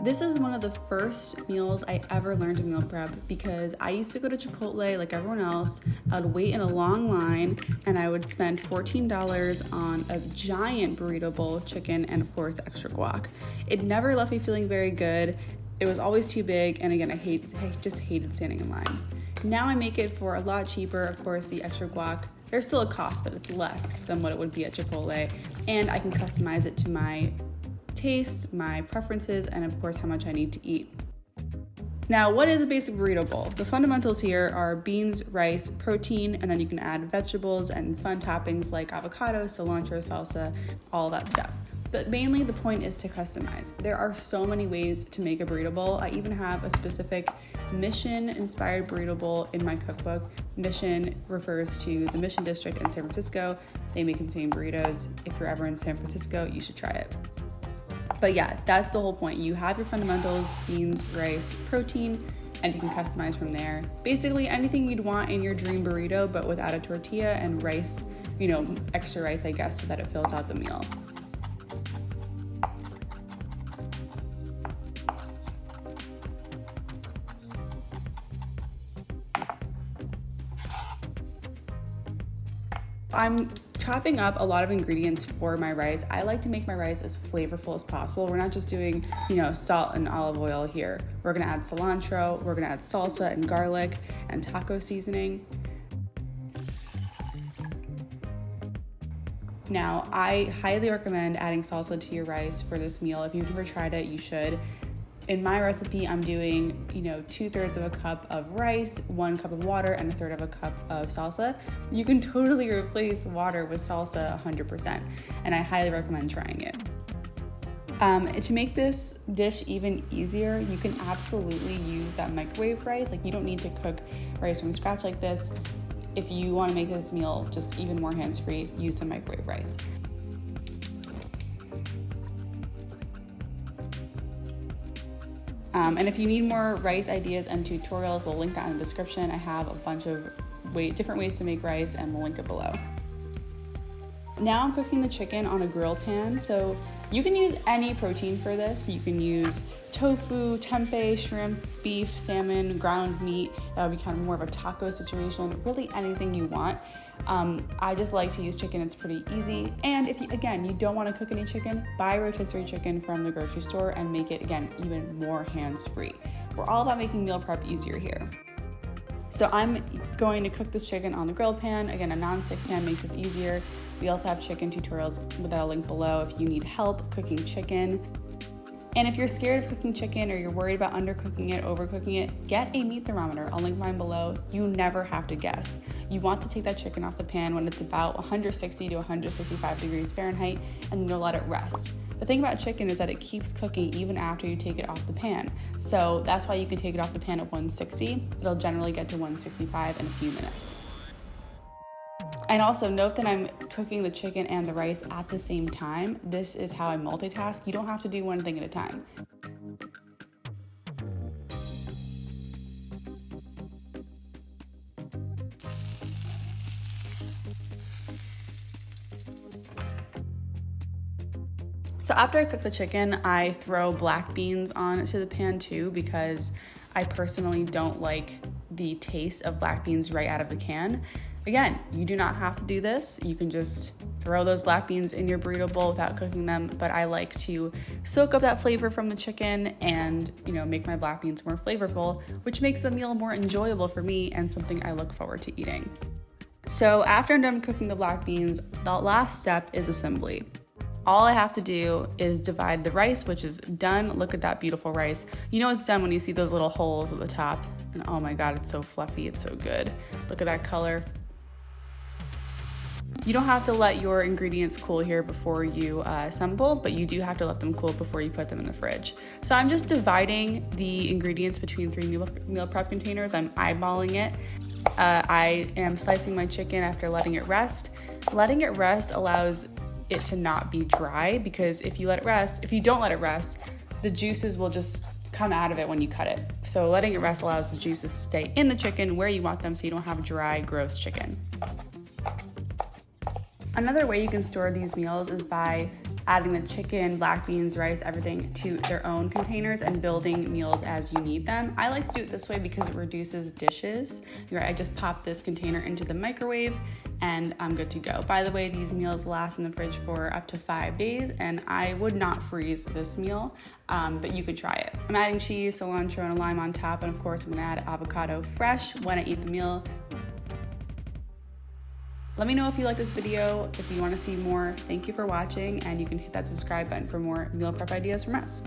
This is one of the first meals I ever learned to meal prep because I used to go to Chipotle like everyone else. I would wait in a long line and I would spend $14 on a giant burrito bowl of chicken and of course extra guac. It never left me feeling very good. It was always too big, and again, I just hated standing in line. Now I make it for a lot cheaper. Of course, the extra guac, there's still a cost, but it's less than what it would be at Chipotle, and I can customize it to my tastes, my preferences, and of course how much I need to eat. Now, what is a basic burrito bowl? The fundamentals here are beans, rice, protein, and then you can add vegetables and fun toppings like avocado, cilantro, salsa, all that stuff. But mainly the point is to customize. There are so many ways to make a burrito bowl. I even have a specific Mission-inspired burrito bowl in my cookbook. Mission refers to the Mission District in San Francisco. They make insane burritos. If you're ever in San Francisco, you should try it. But yeah, that's the whole point. You have your fundamentals, beans, rice, protein, and you can customize from there. Basically anything you'd want in your dream burrito, but without a tortilla and rice, extra rice, I guess, so that it fills out the meal. I'm chopping up a lot of ingredients for my rice. I like to make my rice as flavorful as possible. We're not just doing, salt and olive oil here. We're gonna add cilantro, we're gonna add salsa and garlic and taco seasoning. Now, I highly recommend adding salsa to your rice for this meal. If you've never tried it, you should. In my recipe, I'm doing, 2/3 of a cup of rice, 1 cup of water, and 1/3 of a cup of salsa. You can totally replace water with salsa 100%, and I highly recommend trying it. To make this dish even easier, you can absolutely use that microwave rice. Like, you don't need to cook rice from scratch like this. If you want to make this meal just even more hands-free, use some microwave rice. And if you need more rice ideas and tutorials, we'll link that in the description. I have a bunch of different ways to make rice, and we'll link it below. Now I'm cooking the chicken on a grill pan. So you can use any protein for this. You can use tofu, tempeh, shrimp, beef, salmon, ground meat. That would be kind of more of a taco situation, really anything you want. I just like to use chicken, it's pretty easy. And if you don't want to cook any chicken, buy rotisserie chicken from the grocery store and make it, again, even more hands-free. We're all about making meal prep easier here. So I'm going to cook this chicken on the grill pan. Again, a non-stick pan makes this easier. We also have chicken tutorials that I'll link below if you need help cooking chicken. And if you're scared of cooking chicken or you're worried about undercooking it, overcooking it, get a meat thermometer. I'll link mine below. You never have to guess. You want to take that chicken off the pan when it's about 160 to 165 degrees Fahrenheit, and you'll let it rest. The thing about chicken is that it keeps cooking even after you take it off the pan. So that's why you can take it off the pan at 160. It'll generally get to 165 in a few minutes. And also note that I'm cooking the chicken and the rice at the same time. This is how I multitask. You don't have to do one thing at a time. So after I cook the chicken, I throw black beans onto the pan too, because I personally don't like the taste of black beans right out of the can. Again, you do not have to do this. You can just throw those black beans in your burrito bowl without cooking them, but I like to soak up that flavor from the chicken and, make my black beans more flavorful, which makes the meal more enjoyable for me and something I look forward to eating. So after I'm done cooking the black beans, the last step is assembly. All I have to do is divide the rice, which is done. Look at that beautiful rice. You know it's done when you see those little holes at the top. And oh my God, it's so fluffy, it's so good. Look at that color. You don't have to let your ingredients cool here before you assemble, but you do have to let them cool before you put them in the fridge. So I'm just dividing the ingredients between 3 meal prep containers. I'm eyeballing it. I am slicing my chicken after letting it rest. Letting it rest allows it to not be dry, because if you don't let it rest, the juices will just come out of it when you cut it. So letting it rest allows the juices to stay in the chicken where you want them so you don't have dry, gross chicken. Another way you can store these meals is by adding the chicken, black beans, rice, everything to their own containers and building meals as you need them. I like to do it this way because it reduces dishes. I just pop this container into the microwave and I'm good to go. By the way, these meals last in the fridge for up to 5 days, and I would not freeze this meal, but you could try it. I'm adding cheese, cilantro, and a lime on top, and of course I'm gonna add avocado fresh when I eat the meal. Let me know if you like this video, if you want to see more. Thank you for watching, and you can hit that subscribe button for more meal prep ideas from us.